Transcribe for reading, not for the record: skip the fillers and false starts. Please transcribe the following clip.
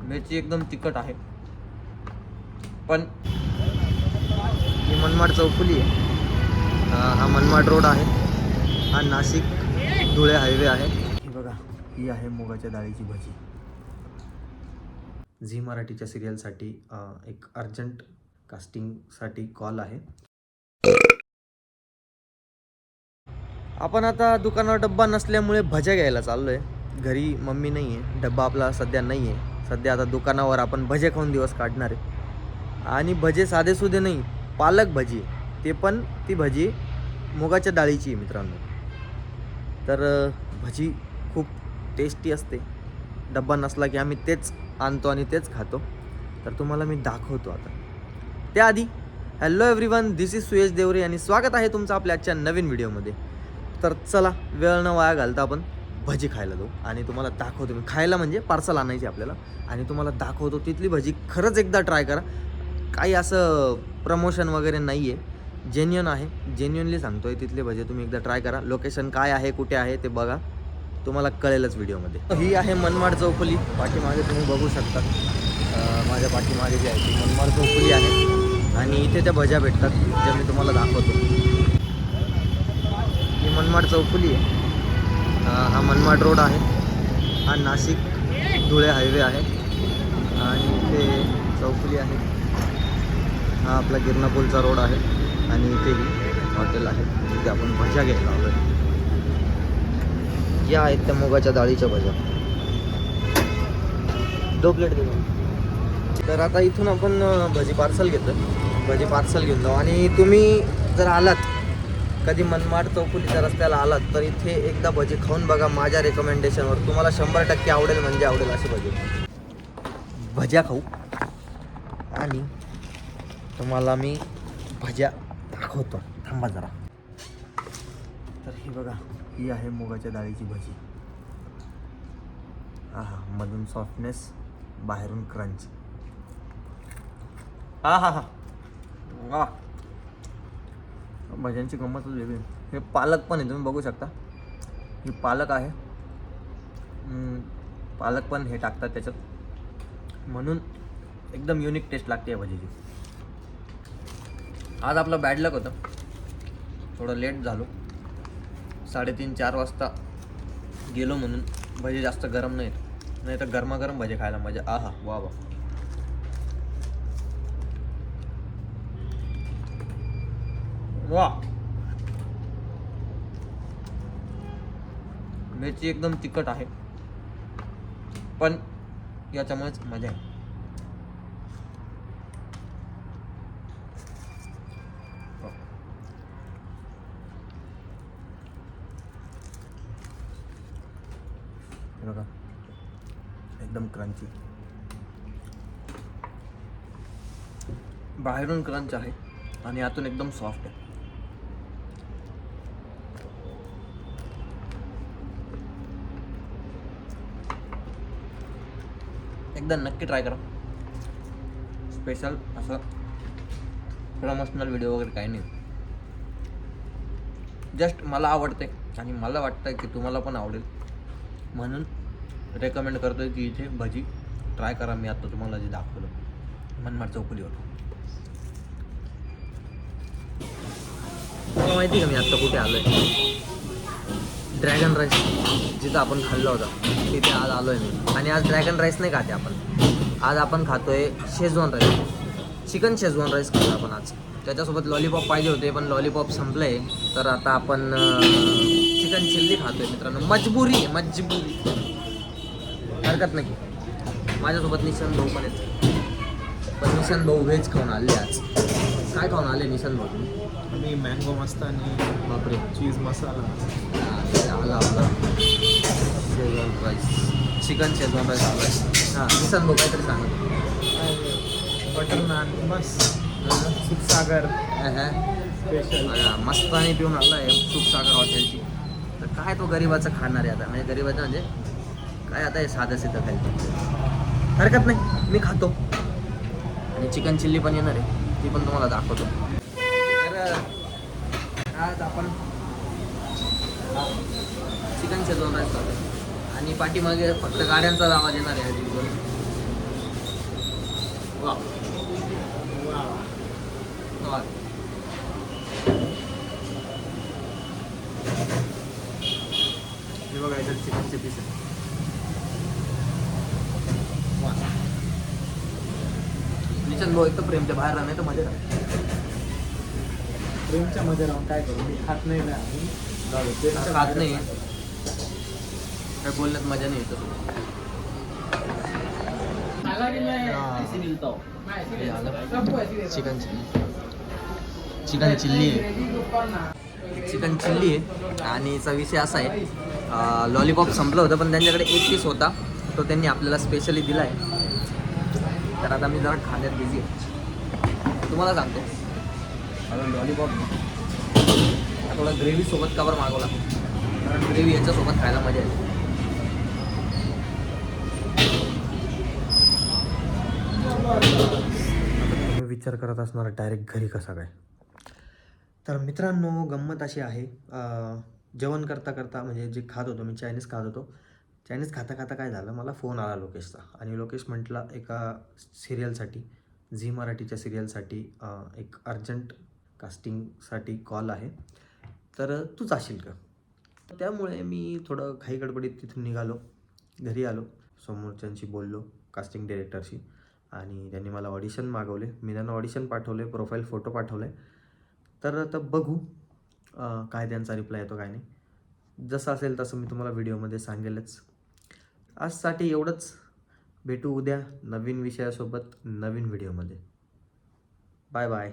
मिरची एकदम तिखट आहे. पण ही मनमाड चौफुली आहे. हा मनमाड रोड आहे. हा नाशिक धुळे हायवे आहे. ही बघा, ही आहे मुगाच्या डाळीची भजी. झी मराठीच्या सिरियलसाठी एक अर्जंट कास्टिंगसाठी कॉल आहे. आपण आता दुकानावर डब्बा नसल्यामुळे भज्या घ्यायला चाललो आहे. घरी मम्मी नाही आहे, डब्बा आपला सध्या नाही आहे. सध्या आता दुकानावर आपण भजे खाऊन दिवस काढणार आहे. आणि भजे साधेसुधे नाही, पालक भजी आहे. ते पण ती भजी मुगाच्या डाळीची आहे मित्रांनो. तर भजी खूप टेस्टी असते. डब्बा नसला की आम्ही तेच आणतो आणि तेच खातो. तर तुम्हाला मी दाखवतो आता. त्याआधी hello everyone, this is Suyash Devre आणि स्वागत आहे तुमचं आपल्या आजच्या नवीन व्हिडिओमध्ये. तर चला, वेळ न वाया घालता आपण भजी खायला जाऊ आणि तुम्हाला दाखवतो. मी खायला म्हणजे पार्सल आणायची आपल्याला आणि तुम्हाला दाखवतो तिथली भजी. खरंच एकदा ट्राय करा. काही असं प्रमोशन वगैरे नाही आहे, जेन्युइन आहे. जेन्युइनली सांगतोय, तिथले भजी तुम्ही एकदा ट्राय करा. लोकेशन काय आहे, कुठे आहे ते बघा, तुम्हाला कळेलच व्हिडिओमध्ये. ही आहे मनमाड चौफुली. पाठीमागे तुम्ही बघू शकता, माझ्या पाठीमागे जी आहे ती मनमाड चौफुली आहे आणि इथे त्या भज्या भेटतात ज्या मी तुम्हाला दाखवतो. ही मनमाड चौफुली आहे. हा मनमाड रोड आहे. हा नाशिक धुळे हायवे आहे आणि इथे चौफुली आहे. हा आपला गिरणापूलचा रोड आहे आणि इथेही हॉटेल आहे जिथे आपण भज्या घ्यायला आलो आहे. या आहेत त्या मुगाच्या डाळीच्या भज्या. 2 प्लेट देतो. तर आता इथून आपण भजी पार्सल घेतो. भजी पार्सल घेऊन जाऊ. आणि तुम्ही जर आलात कधी मनमाड चौफुलीच्या रस्त्याला आलात तर इथे एकदा भजी खाऊन बघा. माझ्या रेकमेंडेशनवर तुम्हाला 100% आवडेल म्हणजे आवडेल असे भजी. भज्या खाऊ आणि तुम्हाला मी भज्या दाखवतो. थांबा जरा. तर ही बघा, ही आहे मुगाच्या डाळीची भजी. मधून सॉफ्टनेस, बाहेरून क्रंच. हा वा, भज्यांची गंमतच वेगळी. हे पालक पण आहे, तुम्ही बघू शकता. ही पालक आहे. पालक पण हे टाकतात त्याच्यात, म्हणून एकदम युनिक टेस्ट लागते या भजीची. आज आपलं बॅड लक होतं, थोडं लेट झालो. 3:30-4 वाजता गेलो म्हणून भजी जास्त गरम नाही तर गरमागरम भजी खायला मजा. वा वा. वा, मिरची एकदम तिखट आहे, पण याच्यामुळेच मजा आहे. बघा, एकदम क्रंची. बाहेरून क्रंच आहे आणि आतून एकदम सॉफ्ट आहे. एकदा नक्की ट्राय करा. स्पेशल असं प्रमोशनल व्हिडिओ वगैरे काही नाही, जस्ट मला आवडते आणि मला वाटतं की तुम्हाला पण आवडेल म्हणून रेकमेंड करतोय की इथे भजी ट्राय करा. मी आता तुम्हाला जे दाखवलं मनमाड चौफुलीवर. मला माहिती का मी आत्ता कुठे आलो आहे? ड्रॅगन राईस जिथं आपण खाल्ला होता तिथे आज आलो आहे मी. आणि आज ड्रॅगन राईस नाही खाते आपण, आज आपण खातोय Schezwan rice. Chicken Schezwan rice खातो आपण आज. त्याच्यासोबत लॉलीपॉप पाहिजे होते पण लॉलीपॉप संपले. तर आता आपण चिकन चिल्ली खातोय मित्रांनो. मजबुरी आहे, मजबुरी, हरकत नाही. माझ्यासोबत निशांत भाऊ पण आहेत, पण निशांत भाऊ व्हेज खाऊन आले आज. काय खाऊन आले निशांत भाऊ तुम्ही? आम्ही मँगो मस्त आणि बापरे, चीज मसाला आला आपला Schezwan rice, chicken Schezwan rice आला आहे. निशांत भाऊ काहीतरी सांगत. बटर नान मस्त, सूपसागर स्पेशल. मस्त आणि पिऊन आला आहे सूपसागर हॉटेलची. तर काय तो गरिबाचं खाणार आहे आता, म्हणजे गरिबाचं म्हणजे काय आता हे साधं सिधं खायचं. हरकत नाही, मी खातो. आणि चिकन चिल्ली पण येणार आहे, ती पण तुम्हाला दाखवतो. तर आज आपण चिकन शेजवान राईस खातो आणि पाठीमागे फक्त गाड्यांचा आवाज येणार आहे. हे बघा याच्यात चिकनचे पीस आहे. निचन भाऊ एक तर प्रेमच्या बाहेर राहणार तर मजा राहते. प्रेमच्या मध्ये राहून काय करू, मी खात नाही ना आम्ही. प्रेमच्या खात बाहेर नाही खातो. काय बोलण्यात मजा नाही येत. चिकन चिकन चिल्ली आहे. चिकन चिल्ली आहे आणि याचा विषय असा आहे, लॉलीपॉप संपलं होतं पण त्यांच्याकडे एक पीस होता, तो त्यांनी आपल्याला स्पेशली दिला आहे. तर आता मी जरा खाण्यात बिझी आहे. तुम्हाला सांगतो आता लॉलीपॉप थोडा ग्रेव्हीसोबत का बरं मागवला, कारण ग्रेव्ही याच्यासोबत खायला मजा येते. मी विचार करत असणार डायरेक्ट घरी कसा काय. तर मित्रांनो गंमत अशी आहे, जेवण करता करता म्हणजे जे खात होतो मी चायनीज खात होतो. चायनीज खाता खाता काय झालं, मला फोन आला लोकेशचा आणि लोकेश म्हटला एका सिरियलसाठी, झी मराठीच्या सिरियलसाठी एक अर्जंट कास्टिंगसाठी कॉल आहे, तर तूच असशील का. त्यामुळे मी थोडं घाई गडबडीत तिथून निघालो, घरी आलो, समोरच्यांशी बोललो कास्टिंग डिरेक्टरशी आणि त्यांनी मला ऑडिशन मागवले. मी त्यांना ऑडिशन पाठवले, प्रोफाईल फोटो पाठवले. तर आता बघू काय त्यांचा रिप्लाय येतो काय नाही. जसं असेल तसं मी तुम्हाला व्हिडिओमध्ये सांगेलच. आजसाठी एवढंच. भेटू उद्या नवीन विषयासोबत नवीन व्हिडिओमध्ये. Bye bye.